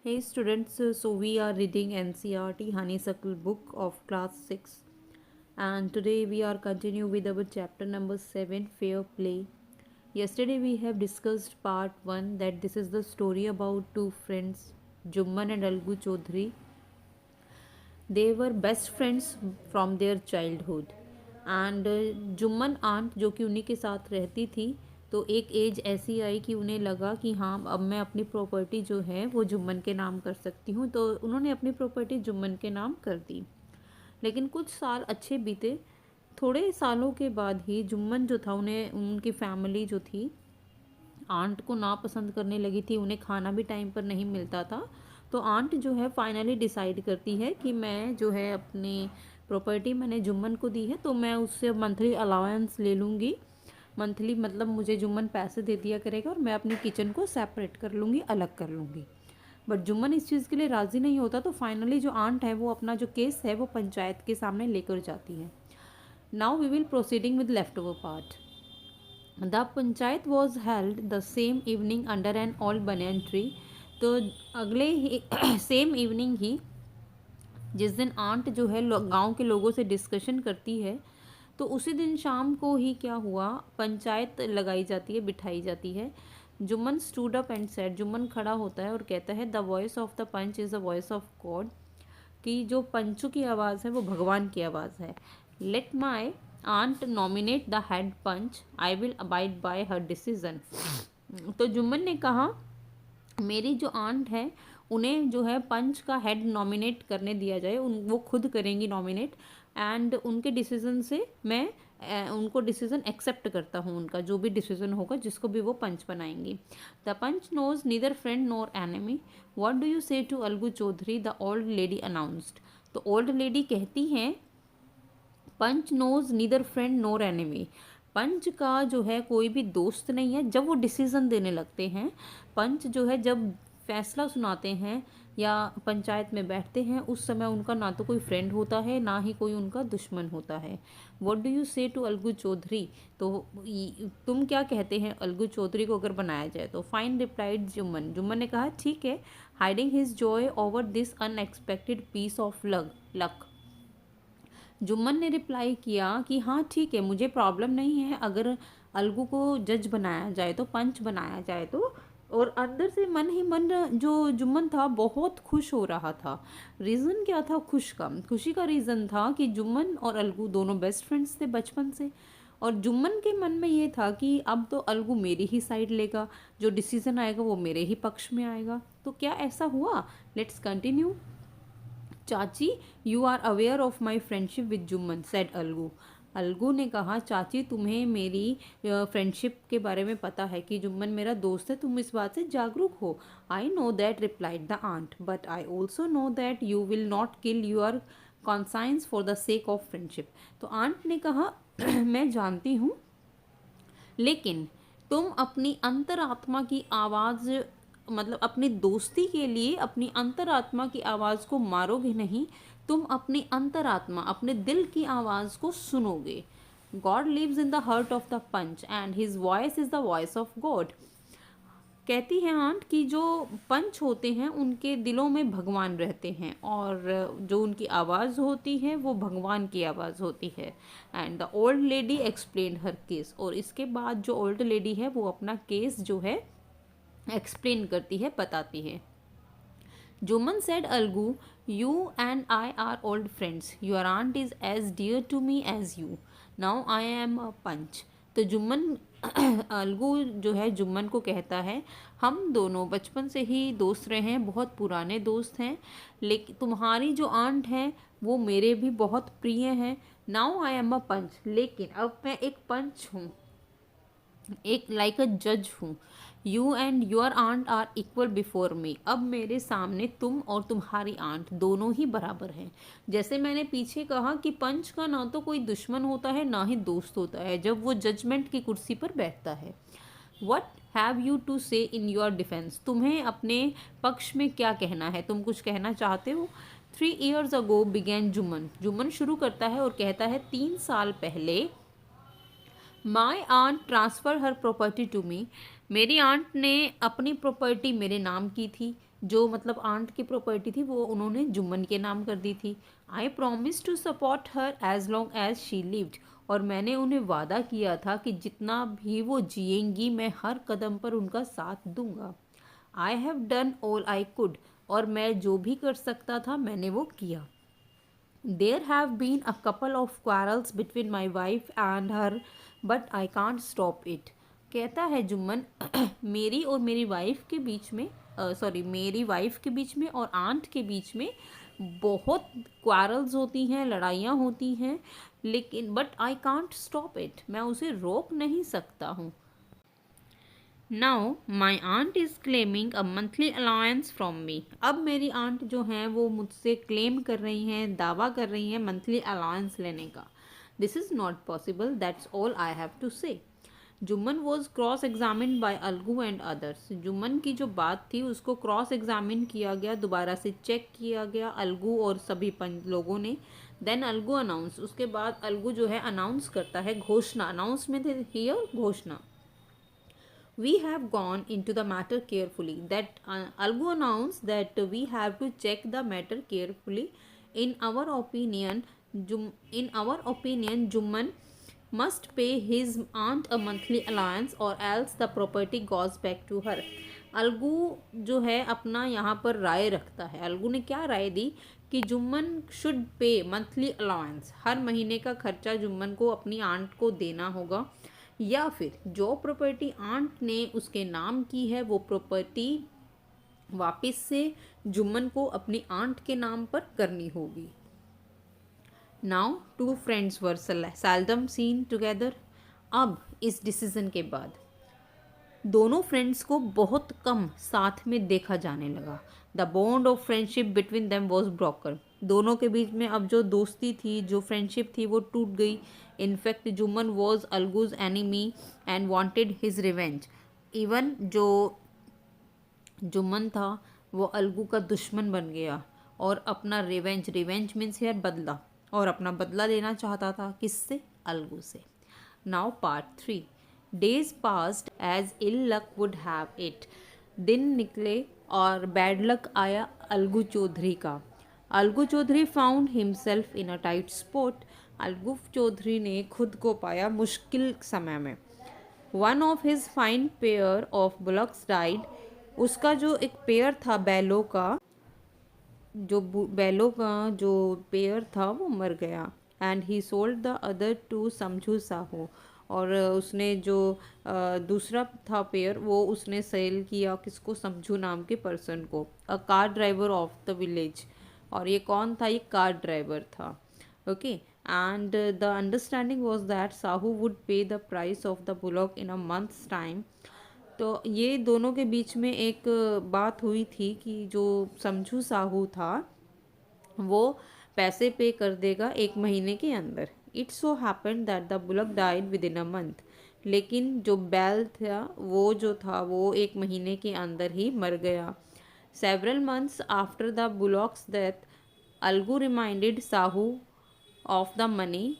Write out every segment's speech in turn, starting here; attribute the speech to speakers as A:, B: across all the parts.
A: Hey students, so we are reading NCRT Honeysuckle book of class 6, and today we are continue with our chapter number 7, Fair Play. Yesterday we have discussed part 1, that this is the story about two friends, Jumman and Algu Chaudhary. They were best friends from their childhood. And Jumman aunt जो कि उन्हीं के साथ रहती थी, तो एक as ऐसी आई कि उन्हें लगा कि हाँ अब मैं अपनी प्रॉपर्टी जो है वो जुम्मन के नाम कर सकती हूँ, तो उन्होंने अपनी प्रॉपर्टी जुम्मन के नाम कर दी। लेकिन कुछ साल अच्छे बीते। थोड़े सालों के बाद ही जुम्मन जो था, उन्हें उनकी फैमिली जो थी आंट को नापसंद करने लगी थी। उन्हें खाना भी टाइम पर नहीं मिलता था। तो आंट जो है फाइनली डिसाइड करती है कि मैं जो है अपनी प्रॉपर्टी मैंने जुम्मन को दी है, तो मैं उससे मंथली अलाउंस ले लूँगी। मंथली मतलब मुझे जुम्मन पैसे दे दिया करेगा और मैं अपनी किचन को सेपरेट कर लूँगी, अलग कर लूँगी। बट जुम्मन इस चीज़ के लिए राज़ी नहीं होता। तो फाइनली जो आंट है वो अपना जो केस है वो पंचायत के सामने लेकर जाती है। Now we will proceeding with left over part. The panchayat was held the same evening under an old banyan tree. तो अगले ही सेम इवनिंग ही जिस दिन आंट जो है गांव के लोगों से डिस्कशन करती है, तो उसी दिन शाम को ही क्या हुआ, पंचायत लगाई जाती है, बिठाई जाती है। Jumman stood up and said, Jumman खड़ा होता है और कहता है the voice of the panch is the voice of God, कि जो पंचों की आवाज़ है वो भगवान की आवाज़ है। Let my aunt nominate the head panch, I will abide by her decision. तो जुम्मन ने कहा मेरी जो आंट है उन्हें जो है पंच का हेड नॉमिनेट करने दिया जाए, वो खुद करेंगी नॉमिनेट, एंड उनके डिसीजन से मैं उनको डिसीजन एक्सेप्ट करता हूँ, उनका जो भी डिसीजन होगा जिसको भी वो पंच बनाएंगी। The panch knows neither friend nor enemy, what do you say to Algu Chaudhari, the old lady announced. तो ओल्ड लेडी कहती हैं panch knows neither friend nor enemy, पंच का जो है कोई भी दोस्त नहीं है। जब वो डिसीजन देने लगते हैं, पंच जो है जब फैसला सुनाते हैं या पंचायत में बैठते हैं, उस समय उनका ना तो कोई फ्रेंड होता है ना ही कोई उनका दुश्मन होता है। What do you say to Algu Chaudhary, तो तुम क्या कहते हैं अलगू चौधरी को अगर बनाया जाए तो। फाइन रिप्लाइड जुम्मन, जुम्मन ने कहा ठीक है। Hiding his joy over this unexpected piece of luck, Jumman ने रिप्लाई किया कि हाँ ठीक है, मुझे प्रॉब्लम नहीं है अगर अलगू को जज बनाया जाए तो, पंच बनाया जाए तो। और अंदर से मन ही मन जो जुम्मन था बहुत खुश हो रहा था। रीज़न क्या था खुशी का रीज़न था कि जुम्मन और अलगू दोनों बेस्ट फ्रेंड्स थे बचपन से, और जुम्मन के मन में ये था कि अब तो अलगू मेरी ही साइड लेगा, जो डिसीज़न आएगा वो मेरे ही पक्ष में आएगा। तो क्या ऐसा हुआ? Let's continue. Chachi, you are aware of my friendship with Jumman, said Algu. Algu ने कहा चाची तुम्हें मेरी फ्रेंडशिप के बारे में पता है कि जुम्मन मेरा दोस्त है, तुम इस बात से जागरूक हो। I know that, replied the aunt, but I also know that you will not kill your conscience for the sake of friendship. तो आंट ने कहा मैं जानती हूँ, लेकिन तुम अपनी अंतरात्मा की आवाज़, मतलब अपनी दोस्ती के लिए अपनी अंतरात्मा की आवाज़ को मारोगे नहीं, तुम अपनी अंतरात्मा, अपने दिल की आवाज़ को सुनोगे। God lives in the heart of the panch and his voice is the voice of God. कहती है आंट कि जो पंच होते हैं उनके दिलों में भगवान रहते हैं, और जो उनकी आवाज़ होती है वो भगवान की आवाज़ होती है। And the old lady explain her case, और इसके बाद जो ओल्ड लेडी है वो अपना केस जो है एक्सप्लेन करती है, बताती है। Jumman said Algu, you and I are old friends, your aunt is as dear to me as you, now I am a panch. तो जुम्मन अलगू जो है जुम्मन को कहता है हम दोनों बचपन से ही दोस्त रहे हैं, बहुत पुराने दोस्त हैं, लेकिन तुम्हारी जो आंट है वो मेरे भी बहुत प्रिय हैं। नाउ आई एम अ पंच, लेकिन अब मैं एक पंच हूँ, एक लाइक अ जज हूँ। You and your aunt are equal before me, अब मेरे सामने तुम और तुम्हारी आंट दोनों ही बराबर हैं। जैसे मैंने पीछे कहा कि पंच का ना तो कोई दुश्मन होता है ना ही दोस्त होता है जब वो जजमेंट की कुर्सी पर बैठता है। वट हैव यू टू से इन योर डिफेंस, तुम्हें अपने पक्ष में क्या कहना है, तुम कुछ कहना चाहते हो। 3 years ago began Jumman, Jumman शुरू करता है और कहता है 3 साल पहले my aunt transfer her property to me, मेरी आंट ने अपनी प्रॉपर्टी मेरे नाम की थी। जो मतलब आंट की प्रॉपर्टी थी वो उन्होंने जुम्मन के नाम कर दी थी। I promise to support her as long as she lived, और मैंने उन्हें वादा किया था कि जितना भी वो जिएंगी मैं हर कदम पर उनका साथ दूंगा। I have done all I could, और मैं जो भी कर सकता था मैंने वो किया। There have been a couple of quarrels between my wife and her, but I can't stop it. कहता है जुम्मन, मेरी और मेरी वाइफ के बीच में, मेरी वाइफ के बीच में और आंट के बीच में बहुत क्वारल्स होती हैं, लड़ाइयाँ होती हैं, लेकिन but I can't stop it, मैं उसे रोक नहीं सकता हूँ। Now my aunt is claiming a monthly allowance from me. अब मेरी आंट जो हैं वो मुझसे क्लेम कर रही हैं, दावा कर रही हैं मंथली अलाउंस लेने का। This is not possible, that's all I have to say. Jumman was cross examine by Algu and others. Jumman की जो बात थी उसको क्रॉस एग्जामिन किया गया, दोबारा से चेक किया गया अलगू और सभी लोगों ने। देन अलगू अनाउंस, उसके बाद अलगू जो है अनाउंस करता है, घोषणा, अनाउंसमेंट हियर, घोषणा। We have gone into the matter carefully. That Algu announced that we have to check the matter carefully. In our opinion, Jumman must pay his aunt a monthly allowance or else the property goes back to her. Algu जो है अपना यहाँ पर राय रखता है। अलगू ने क्या राय दी कि Jumman should pay monthly allowance, हर महीने का खर्चा जुम्मन को अपनी आंट को देना होगा, या फिर जो प्रॉपर्टी आंट ने उसके नाम की है वो प्रॉपर्टी वापस से जुम्मन को अपनी आंट के नाम पर करनी होगी। Now two friends were seldom seen together. अब इस डिसीजन के बाद दोनों फ्रेंड्स को बहुत कम साथ में देखा जाने लगा। The bond of friendship between them was broken. दोनों के बीच में अब जो दोस्ती थी, जो फ्रेंडशिप थी, वो टूट गई। In fact Jumman was Algu's enemy and wanted his revenge. Even जो जुम्मन था वो अलगू का दुश्मन बन गया और अपना रिवेंज, रिवेंज मीन्स यार बदला, और अपना बदला लेना चाहता था, किससे? अलगू से। Now part 3। Days passed as ill luck would have it. दिन निकले और बैड लक आया अलगू चौधरी का। Algu Chaudhary found himself in a tight spot. Algu Chaudhary ने खुद को पाया मुश्किल समय में। One of his fine pair of bullocks died. उसका जो एक पेयर था बैलों का, बैलों का जो पेयर था वो मर गया। And he sold the other two Samjhu Sahu. और उसने जो दूसरा था पेयर वो उसने सेल किया किसको? समझू नाम के पर्सन को, a car driver of the village. और ये कौन था? ये कार ड्राइवर था। Okay, and the understanding was that Sahu would pay the price of the bullock in a month's time. तो ये दोनों के बीच में एक बात हुई थी कि जो समझू साहू था वो पैसे पे कर देगा एक महीने के अंदर। It so happened that the bullock died with in a month. लेकिन जो बैल था वो एक महीने के अंदर ही मर गया। Several months after the bullocks death, Algu reminded Sahu of the money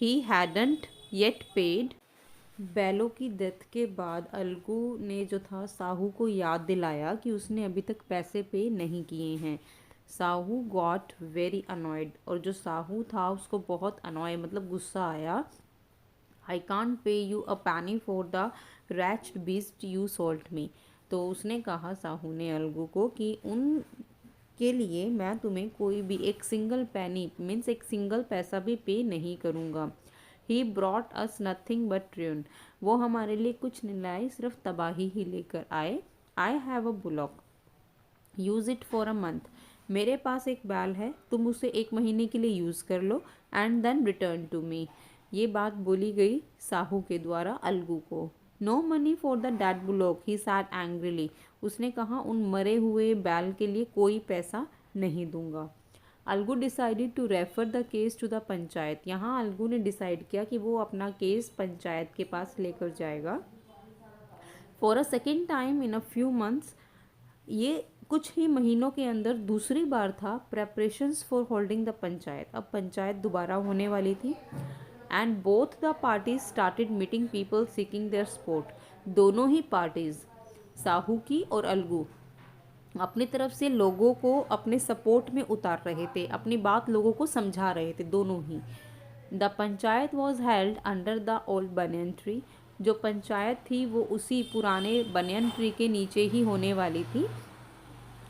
A: he hadn't yet paid. बैलों की डेथ के बाद अलगू ने जो था साहू को याद दिलाया कि उसने अभी तक पैसे पे नहीं किए हैं। साहू गॉट वेरी अनॉयड, और जो साहू था उसको बहुत अनॉय मतलब गुस्सा आया। I can't pay you a penny for the wretched beast you sold me. तो उसने कहा साहू ने अलगू को कि उन के लिए मैं तुम्हें कोई भी एक सिंगल पैनी मीन्स एक सिंगल पैसा भी पे नहीं करूँगा। He brought us nothing but ruin। वो हमारे लिए कुछ नहीं लाए, सिर्फ तबाही ही लेकर आए। I have a bullock, use it for a month. मेरे पास एक बैल है, तुम उसे एक महीने के लिए यूज़ कर लो and then return to me. ये बात बोली गई साहू के द्वारा अलगू को। No money for the dead bullock, he said angrily. उसने कहा उन मरे हुए बैल के लिए कोई पैसा नहीं दूंगा। Algu decided to refer the case to the panchayat. यहाँ अलगू ने डिसाइड किया कि वो अपना केस पंचायत के पास लेकर जाएगा। For a second time in a few months, ये कुछ ही महीनों के अंदर दूसरी बार था preparations for holding the panchayat. अब पंचायत दोबारा होने वाली थी। And both the parties started meeting people seeking their support. दोनों ही पार्टीज, साहू की और अलगू, अपनी तरफ से लोगों को अपने सपोर्ट में उतार रहे थे, अपनी बात लोगों को समझा रहे थे, दोनों ही। The panchayat was held under the old banyan tree. जो पंचायत थी वो उसी पुराने बनियन ट्री के नीचे ही होने वाली थी।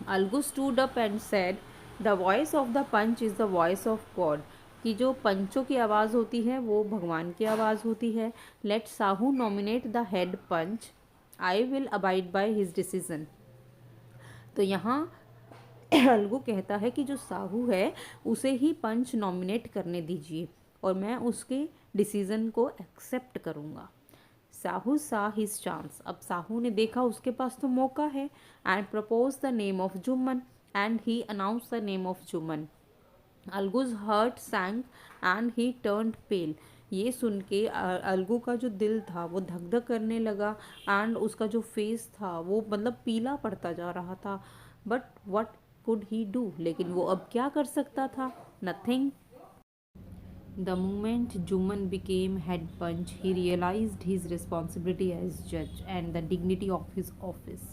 A: Algu stood up and said, the voice of the panch is the voice of God. कि जो पंचों की आवाज़ होती है वो भगवान की आवाज़ होती है। Let Sahu nominate the head panch, I will abide by his decision. तो यहाँ अलगू कहता है कि जो साहू है उसे ही पंच नॉमिनेट करने दीजिए और मैं उसके डिसीज़न को एक्सेप्ट करूँगा। साहू सा हिज चांस। अब साहू ने देखा उसके पास तो मौका है, and propose the name of Jumman, and he announce the name of Jumman. Algu's heart sank and he turned pale. ये सुन के अलगू का जो दिल था वो धक धक करने लगा, एंड उसका जो फेस था वो मतलब पीला पड़ता जा रहा था। But what could he do, लेकिन वो अब क्या कर सकता था? Nothing. The moment Juman became head punch, he realized his responsibility as judge and the dignity of his office.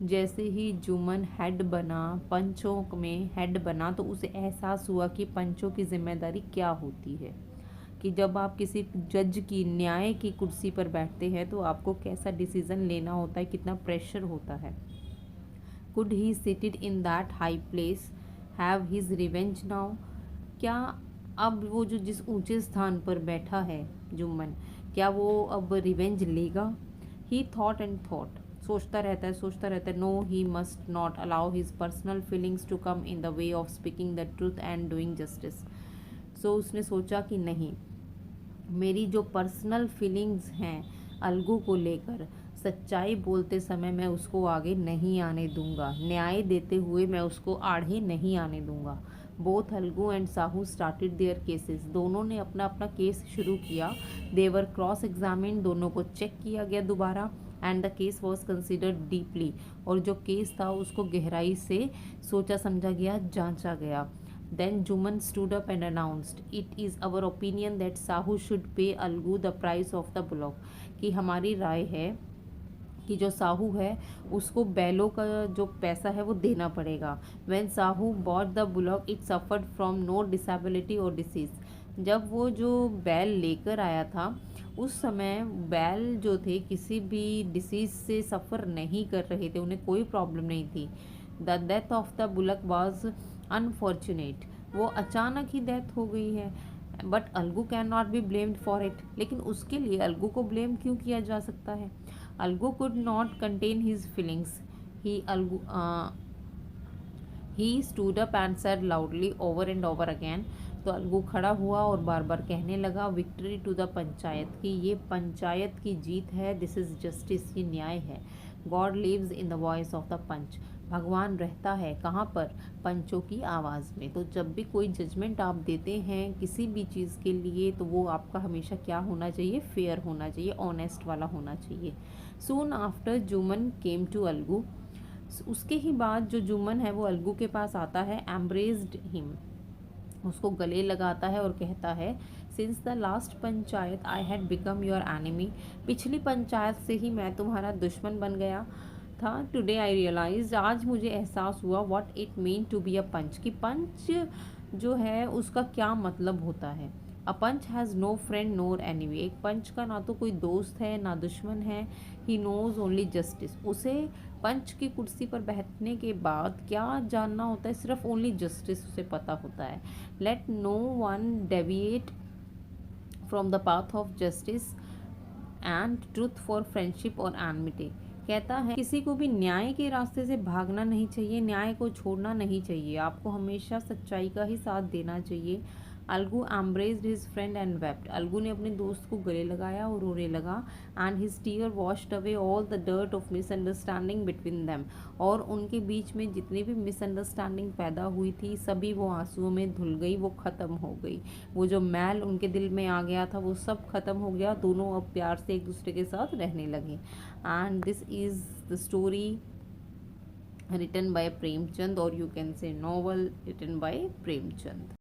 A: जैसे ही जुमन हेड बना, पंचों में हेड बना, तो उसे एहसास हुआ कि पंचों की जिम्मेदारी क्या होती है। कि जब आप किसी जज की, न्याय की कुर्सी पर बैठते हैं तो आपको कैसा डिसीज़न लेना होता है, कितना प्रेशर होता है। Could he seated in that high place have his revenge now. क्या अब वो जो जिस ऊंचे स्थान पर बैठा है जुम्मन, क्या वो अब रिवेंज लेगा? He thought and thought. सोचता रहता है, सोचता रहता है। No, he must not allow his personal feelings to come in the way of speaking the truth and doing justice. सो उसने सोचा कि नहीं, मेरी जो पर्सनल फीलिंग्स हैं अलगू को लेकर, सच्चाई बोलते समय मैं उसको आगे नहीं आने दूंगा, न्याय देते हुए मैं उसको आड़े नहीं आने दूंगा। Both Algu and Sahu started their cases. दोनों ने अपना अपना केस शुरू किया। देवर क्रॉस एग्जामिन, दोनों को चेक किया गया दोबारा। And the case was considered deeply, और जो केस था उसको गहराई से सोचा समझा गया, जांचा गया। Then Juman stood up and announced, "It is our opinion that Sahu should pay Algu the price of the bullock." कि हमारी राय है कि जो साहू है उसको बैलों का जो पैसा है वो देना पड़ेगा। When Sahu bought the bullock, it suffered from no disability or disease. जब वो जो बैल लेकर आया था उस समय बैल जो थे किसी भी डिसीज से सफ़र नहीं कर रहे थे, उन्हें कोई प्रॉब्लम नहीं थी। The death of the bullock was unfortunate. वो अचानक ही डेथ हो गई है। But Algu can not be blamed for it. लेकिन उसके लिए अलगू को ब्लेम क्यों किया जा सकता है? Algu could not contain his feelings. He stood up and said loudly over and over again. तो अलगू खड़ा हुआ और बार बार कहने लगा, विक्ट्री टू द पंचायत, की ये पंचायत की जीत है, दिस इज़ जस्टिस, ये न्याय है। God lives in the voice of the panch. भगवान रहता है कहाँ पर? पंचों की आवाज़ में। तो जब भी कोई जजमेंट आप देते हैं किसी भी चीज़ के लिए, तो वो आपका हमेशा क्या होना चाहिए? फेयर होना चाहिए, ऑनेस्ट वाला होना चाहिए। Soon after Juman came to Algu. उसके ही बाद जो जुमन है वो अलगू के पास आता है। एम्ब्रेस्ड हिम, उसको गले लगाता है और कहता है, since the last panchayat I had become your enemy. पिछली पंचायत से ही मैं तुम्हारा दुश्मन बन गया था। टुडे आई रियलाइज, आज मुझे एहसास हुआ, what it mean to be a panch, कि पंच जो है उसका क्या मतलब होता है। A panch has no friend nor enemy. एक पंच का ना तो कोई दोस्त है ना दुश्मन है। He knows only justice. उसे पंच की कुर्सी पर बैठने के बाद क्या जानना होता है? सिर्फ ओनली जस्टिस उसे पता होता है। Let no one deviate from the path of justice and truth for friendship और एनमिटी। कहता है किसी को भी न्याय के रास्ते से भागना नहीं चाहिए, न्याय को छोड़ना नहीं चाहिए, आपको हमेशा सच्चाई का ही साथ देना चाहिए। Algu embraced his friend and wept. Algu ने अपने दोस्त को गले लगाया और रोने लगा। And his tear washed away all the dirt of misunderstanding between them. और उनके बीच में जितनी भी मिसअंडरस्टैंडिंग पैदा हुई थी सभी वो आंसुओं में धुल गई, वो ख़त्म हो गई। वो जो मैल उनके दिल में आ गया था वो सब ख़त्म हो गया। दोनों अब प्यार से एक दूसरे के साथ रहने लगे। And this is the story written by Premchand, or you can say novel written by Premchand.